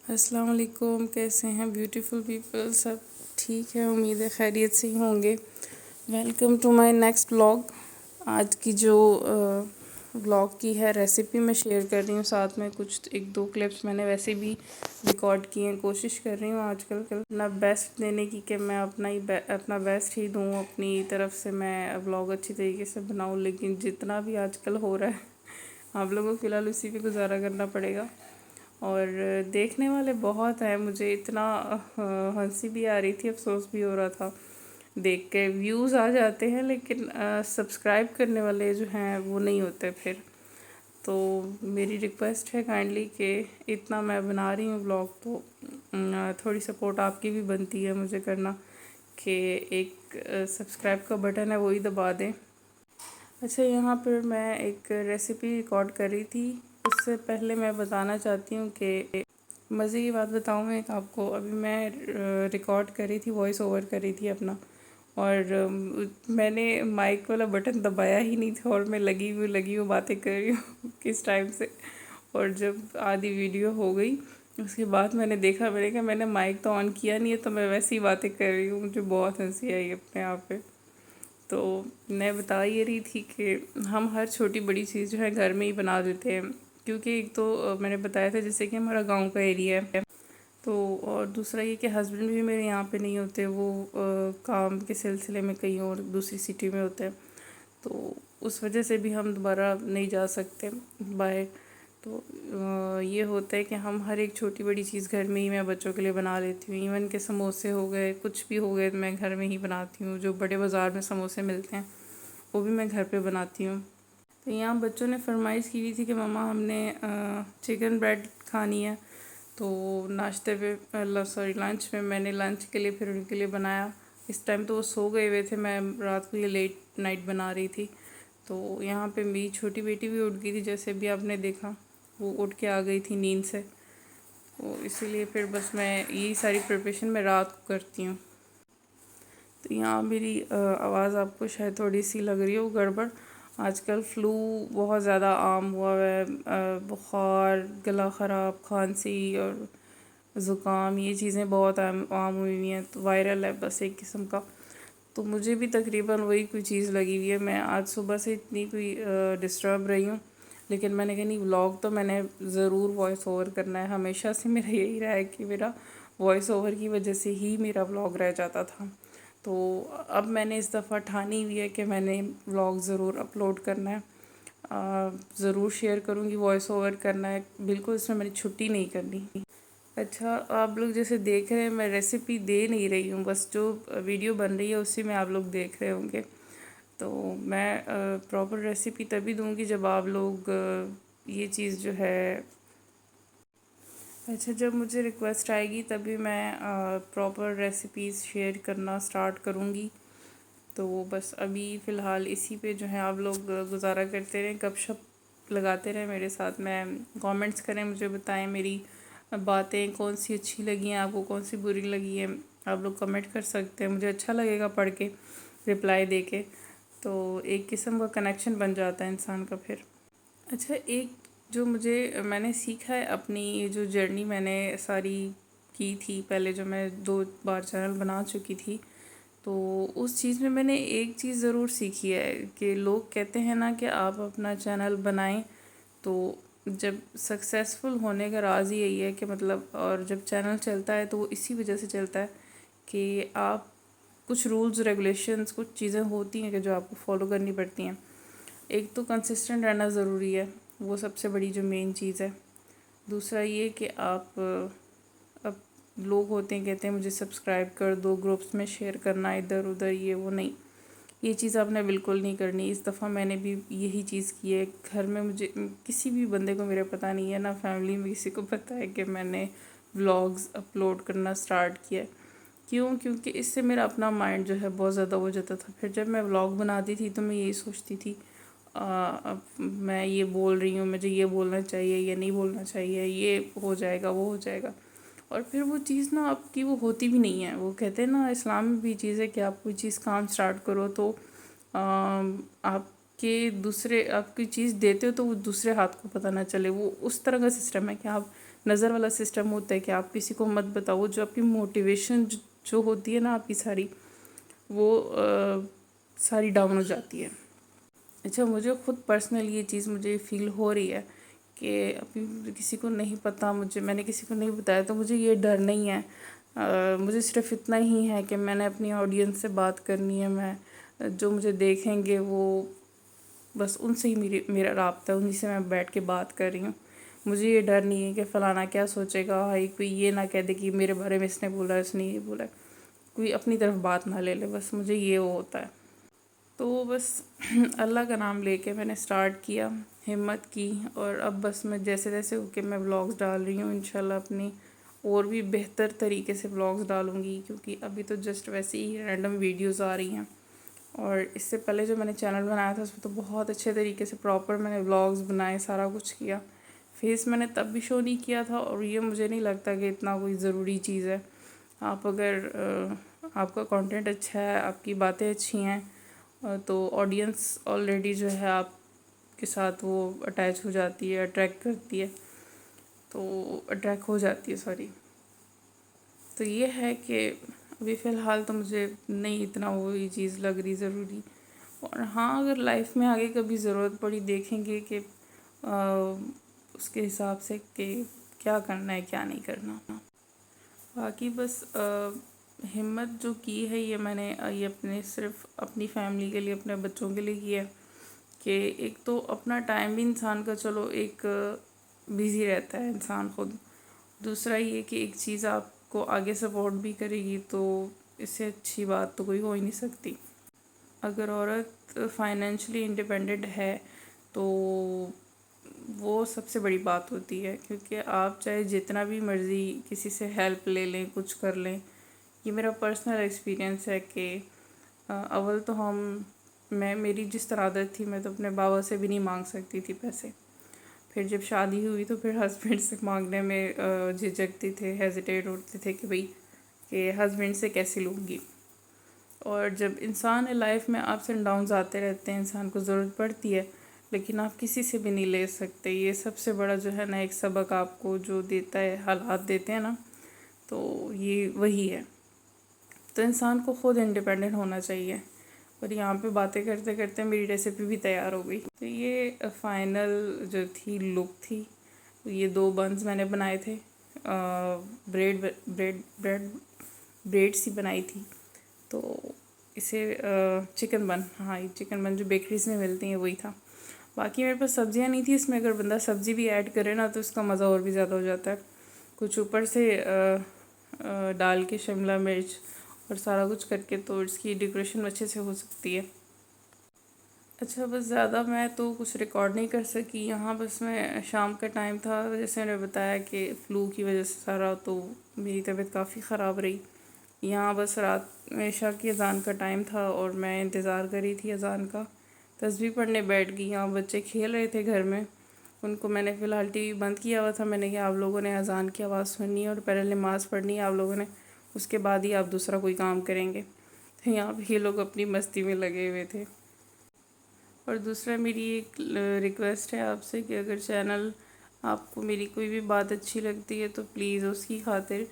السلام علیکم، کیسے ہیں بیوٹیفل پیپل؟ سب ٹھیک ہے، امید ہے خیریت سے ہی ہوں گے۔ Welcome to my next blog. آج کی جو بلاگ کی ہے ریسیپی میں شیئر کر رہی ہوں، ساتھ میں کچھ ایک دو کلپس میں نے ویسے بھی ریکارڈ کیے ہیں۔ کوشش کر رہی ہوں آج کل اپنا بیسٹ دینے کی کہ میں اپنا بیسٹ ہی دوں، اپنی طرف سے میں بلاگ اچھی طریقے سے بناؤں، لیکن جتنا بھی آج کل ہو رہا ہے آپ لوگوں کو فی الحال اسی پہ گزارا کرنا پڑے گا۔ اور دیکھنے والے بہت ہیں، مجھے اتنا ہنسی بھی آ رہی تھی، افسوس بھی ہو رہا تھا دیکھ کے۔ ویوز آ جاتے ہیں لیکن سبسکرائب کرنے والے جو ہیں وہ نہیں ہوتے پھر۔ تو میری ریکویسٹ ہے کائنڈلی کہ اتنا میں بنا رہی ہوں بلاگ، تو تھوڑی سپورٹ آپ کی بھی بنتی ہے مجھے کرنا، کہ ایک سبسکرائب کا بٹن ہے وہی دبا دیں۔ اچھا، یہاں پر میں ایک ریسیپی ریکارڈ کر رہی تھی، اس سے پہلے میں بتانا چاہتی ہوں کہ مزے کی بات بتاؤں میں ایک آپ کو۔ ابھی میں ریکارڈ کر رہی تھی، وائس اوور کر رہی تھی اپنا، اور میں نے مائک والا بٹن دبایا ہی نہیں تھا، اور میں لگی ہوئی باتیں کر رہی ہوں کس ٹائم سے۔ اور جب آدھی ویڈیو ہو گئی اس کے بعد میں نے دیکھا، میں نے کہا میں نے مائک تو آن کیا نہیں ہے، تو میں ویسے ہی باتیں کر رہی ہوں۔ مجھے بہت ہنسی آئی اپنے آپ پہ۔ تو میں بتا یہ رہی تھی کہ ہم ہر چھوٹی بڑی چیز جو ہے گھر میں ہی بنا دیتے ہیں، کیونکہ ایک تو میں نے بتایا تھا جیسے کہ ہمارا گاؤں کا ایریا ہے، تو اور دوسرا یہ کہ ہسبینڈ بھی میرے یہاں پہ نہیں ہوتے، وہ کام کے سلسلے میں کہیں اور دوسری سٹی میں ہوتے ہیں، تو اس وجہ سے بھی ہم دوبارہ نہیں جا سکتے باہر۔ تو یہ ہوتا ہے کہ ہم ہر ایک چھوٹی بڑی چیز گھر میں ہی میں بچوں کے لیے بنا لیتی ہوں۔ ایون کہ سموسے ہو گئے، کچھ بھی ہو گئے، میں گھر میں ہی بناتی ہوں۔ جو بڑے بازار میں سموسے ملتے ہیں وہ بھی میں گھر پہ بناتی ہوں۔ تو یہاں بچوں نے فرمائش کی تھی کہ مما ہم نے چکن بریڈ کھانی ہے، تو ناشتے پہ لنچ میں نے لنچ کے لیے پھر ان کے لیے بنایا۔ اس ٹائم تو وہ سو گئے ہوئے تھے، میں رات کو یہ لیٹ نائٹ بنا رہی تھی۔ تو یہاں پہ میری چھوٹی بیٹی بھی اٹھ گئی تھی، جیسے بھی آپ نے دیکھا، وہ اٹھ کے آ گئی تھی نیند سے، تو اسی لیے پھر بس میں یہی ساری پریپریشن میں رات کو کرتی ہوں۔ تو یہاں میری آواز آپ کو شاید تھوڑی سی لگ رہی ہو گڑبڑ۔ آج کل فلو بہت زیادہ عام ہوا ہے، بخار، گلا خراب، کھانسی اور زکام، یہ چیزیں بہت عام ہوئی ہوئی ہیں، تو وائرل ہے بس ایک قسم کا۔ تو مجھے بھی تقریباً وہی کوئی چیز لگی ہوئی ہے۔ میں آج صبح سے اتنی کوئی ڈسٹرب رہی ہوں، لیکن میں نے کہا نہیں، ولاگ تو میں نے ضرور وائس اوور کرنا ہے۔ ہمیشہ سے میرا یہی رہا ہے کہ میرا وائس اوور کی وجہ سے ہی میرا ولاگ رہ جاتا تھا۔ تو اب میں نے اس دفعہ ٹھانی ہوئی ہے کہ میں نے ولاگ ضرور اپلوڈ کرنا ہے، ضرور شیئر کروں گی، وائس اوور کرنا ہے، بالکل اس میں میری چھٹی نہیں کرنی۔ اچھا، آپ لوگ جیسے دیکھ رہے ہیں میں ریسیپی دے نہیں رہی ہوں، بس جو ویڈیو بن رہی ہے اسی میں آپ لوگ دیکھ رہے ہوں گے۔ تو میں پراپر ریسیپی تبھی دوں گی جب آپ لوگ یہ چیز جو ہے، اچھا، جب مجھے ریکویسٹ آئے گی تبھی میں پراپر ریسیپیز شیئر کرنا سٹارٹ کروں گی۔ تو بس ابھی فی الحال اسی پہ جو ہے آپ لوگ گزارا کرتے رہیں، گپ شپ لگاتے رہیں میرے ساتھ، میں کامنٹس کریں، مجھے بتائیں میری باتیں کون سی اچھی لگی ہیں آپ کو، کون سی بری لگی ہے، آپ لوگ کمنٹ کر سکتے ہیں، مجھے اچھا لگے گا پڑھ کے، رپلائی دے کے، تو ایک قسم کا کنیکشن بن جاتا ہے انسان کا پھر۔ اچھا، ایک جو میں نے سیکھا ہے اپنی یہ جو جرنی میں نے ساری کی تھی، پہلے جو میں 2 بار چینل بنا چکی تھی، تو اس چیز میں نے ایک چیز ضرور سیکھی ہے کہ لوگ کہتے ہیں نا کہ آپ اپنا چینل بنائیں، تو جب سکسیزفل ہونے کا راز ہی یہی ہے کہ مطلب، اور جب چینل چلتا ہے تو وہ اسی وجہ سے چلتا ہے کہ آپ کچھ رولز ریگولیشنز، کچھ چیزیں ہوتی ہیں کہ جو آپ کو فالو کرنی پڑتی ہیں۔ ایک تو کنسسٹنٹ رہنا ضروری ہے، وہ سب سے بڑی جو مین چیز ہے۔ دوسرا یہ کہ آپ اب لوگ ہوتے ہیں کہتے ہیں مجھے سبسکرائب کر دو، گروپس میں شیئر کرنا ادھر ادھر، یہ وہ نہیں، یہ چیز آپ نے بالکل نہیں کرنی۔ اس دفعہ میں نے بھی یہی چیز کی ہے۔ گھر میں مجھے کسی بھی بندے کو میرا پتہ نہیں ہے، نہ فیملی میں کسی کو پتہ ہے کہ میں نے ولاگز اپلوڈ کرنا سٹارٹ کیا ہے۔ کیونکہ اس سے میرا اپنا مائنڈ جو ہے بہت زیادہ ہو جاتا تھا۔ پھر جب میں ولاگ بناتی تھی تو میں یہی سوچتی تھی اب میں یہ بول رہی ہوں، مجھے یہ بولنا چاہیے یا نہیں بولنا چاہیے، یہ ہو جائے گا وہ ہو جائے گا، اور پھر وہ چیز نا آپ کی وہ ہوتی بھی نہیں ہے۔ وہ کہتے ہیں نا، اسلام میں بھی چیز ہے کہ آپ کوئی چیز کام سٹارٹ کرو تو آپ کوئی چیز دیتے ہو تو وہ دوسرے ہاتھ کو پتہ نہ چلے، وہ اس طرح کا سسٹم ہے کہ آپ نظر والا سسٹم ہوتا ہے کہ آپ کسی کو مت بتاؤ، جو آپ کی موٹیویشن جو ہوتی ہے نا آپ کی ساری، وہ ساری ڈاؤن ہو جاتی ہے۔ اچھا، مجھے خود پرسنل یہ چیز مجھے فیل ہو رہی ہے کہ ابھی کسی کو نہیں پتہ، میں نے کسی کو نہیں بتایا، تو مجھے یہ ڈر نہیں ہے۔ مجھے صرف اتنا ہی ہے کہ میں نے اپنی آڈینس سے بات کرنی ہے، میں جو مجھے دیکھیں گے وہ بس ان سے ہی میرا رابطہ ہے، انہیں سے میں بیٹھ کے بات کر رہی ہوں۔ مجھے یہ ڈر نہیں ہے کہ فلانا کیا سوچے گا، بھائی کوئی یہ نہ کہہ دے کہ میرے بارے میں اس نے بولا، اس نے یہ بولا، کوئی اپنی طرف بات نہ لے لے، بس مجھے یہ وہ ہوتا ہے۔ تو بس اللہ کا نام لے کے میں نے سٹارٹ کیا، ہمت کی، اور اب بس میں جیسے جیسے ہو کے میں ولاگز ڈال رہی ہوں، انشاءاللہ اپنی اور بھی بہتر طریقے سے ولاگز ڈالوں گی، کیونکہ ابھی تو جسٹ ویسے ہی رینڈم ویڈیوز آ رہی ہیں۔ اور اس سے پہلے جو میں نے چینل بنایا تھا اس میں تو بہت اچھے طریقے سے پراپر میں نے ولاگز بنائے، سارا کچھ کیا۔ فیس میں نے تب بھی شو نہیں کیا تھا، اور یہ مجھے نہیں لگتا کہ اتنا کوئی ضروری چیز ہے۔ آپ اگر آپ کا کانٹینٹ اچھا ہے، آپ کی باتیں اچھی ہیں، تو آڈینس آلریڈی جو ہے آپ کے ساتھ وہ اٹیچ ہو جاتی ہے، اٹریکٹ کرتی ہے، تو اٹریکٹ ہو جاتی ہے، سوری۔ تو یہ ہے کہ ابھی فی الحال تو مجھے نہیں اتنا وہی چیز لگ رہی ضروری، اور ہاں اگر لائف میں آگے کبھی ضرورت پڑی دیکھیں گے کہ اس کے حساب سے کہ کیا کرنا ہے کیا نہیں کرنا۔ باقی بس ہمت جو کی ہے یہ میں نے یہ صرف اپنی فیملی کے لیے، اپنے بچوں کے لیے کی ہے، کہ ایک تو اپنا ٹائم بھی انسان کا چلو ایک بزی رہتا ہے انسان خود، دوسرا یہ کہ ایک چیز آپ کو آگے سپورٹ بھی کرے گی، تو اس سے اچھی بات تو کوئی ہو ہی نہیں سکتی۔ اگر عورت فائنینشلی انڈیپینڈنٹ ہے تو وہ سب سے بڑی بات ہوتی ہے، کیونکہ آپ چاہے جتنا بھی مرضی کسی سے ہیلپ لے لیں، کچھ کر لیں، یہ میرا پرسنل ایکسپیرینس ہے کہ اول تو میری جس طرح عادت تھی، میں تو اپنے بابا سے بھی نہیں مانگ سکتی تھی پیسے۔ پھر جب شادی ہوئی تو پھر ہسبینڈ سے مانگنے میں جھجکتے تھے، ہیزیٹیٹ ہوتے تھے کہ بھئی کہ ہسبینڈ سے کیسے لوں گی۔ اور جب انسان لائف میں اپس اینڈ ڈاؤنز آتے رہتے ہیں، انسان کو ضرورت پڑتی ہے، لیکن آپ کسی سے بھی نہیں لے سکتے۔ یہ سب سے بڑا جو ہے نا ایک سبق آپ کو جو دیتا ہے، حالات دیتے ہیں نا، تو یہ وہی ہے۔ تو انسان کو خود انڈیپینڈنٹ ہونا چاہیے۔ اور یہاں پہ باتیں کرتے کرتے میری ریسیپی بھی تیار ہو گئی۔ تو یہ فائنل جو تھی لک تھی، یہ 2 بنز میں نے بنائے تھے، بریڈ سی بنائی تھی، تو اسے چکن بن، ہاں یہ چکن بن جو بیکریز میں ملتی ہیں وہی تھا۔ باقی میرے پاس سبزیاں نہیں تھیں، اس میں اگر بندہ سبزی بھی ایڈ کرے نا تو اس کا مزہ اور بھی زیادہ ہو جاتا ہے۔ کچھ اوپر سے ڈال کے شملہ مرچ اور سارا کچھ کر کے، تو اس کی ڈیکوریشن اچھے سے ہو سکتی ہے۔ اچھا، بس زیادہ میں تو کچھ ریکارڈ نہیں کر سکی یہاں، بس میں شام کا ٹائم تھا، جیسے میں نے بتایا کہ فلو کی وجہ سے سارا، تو میری طبیعت کافی خراب رہی یہاں۔ بس رات میں عشاء کی اذان کا ٹائم تھا اور میں انتظار کر رہی تھی اذان کا، تسبیح پڑھنے بیٹھ گئی۔ یہاں بچے کھیل رہے تھے گھر میں، ان کو میں نے فی الحال ٹی وی بند کیا ہوا تھا، میں نے کہا آپ لوگوں نے اذان کی آواز سننی ہے اور پہلے نماز پڑھنی ہے آپ لوگوں نے، اس کے بعد ہی آپ دوسرا کوئی کام کریں گے۔ تو یہاں پہ یہ لوگ اپنی مستی میں لگے ہوئے تھے۔ اور دوسرا میری ایک ریکویسٹ ہے آپ سے کہ اگر چینل آپ کو میری کوئی بھی بات اچھی لگتی ہے تو پلیز اس کی خاطر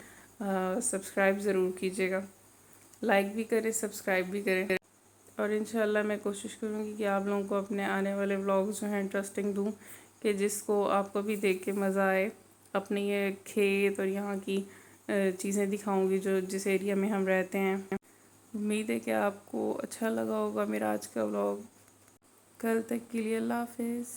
سبسکرائب ضرور کیجیے گا، لائک بھی کریں، سبسکرائب بھی کریں، اور انشاءاللہ میں کوشش کروں گی کہ آپ لوگوں کو اپنے آنے والے ولاگز جو ہیں انٹرسٹنگ دوں، کہ جس کو آپ کو بھی دیکھ کے مزہ آئے۔ اپنے یہ کھیت اور یہاں کی چیزیں دکھاؤں گی جو جس ایریا میں ہم رہتے ہیں۔ امید ہے کہ آپ کو اچھا لگا ہوگا میرا آج کا ولاگ۔ کل تک کے لیے اللہ حافظ۔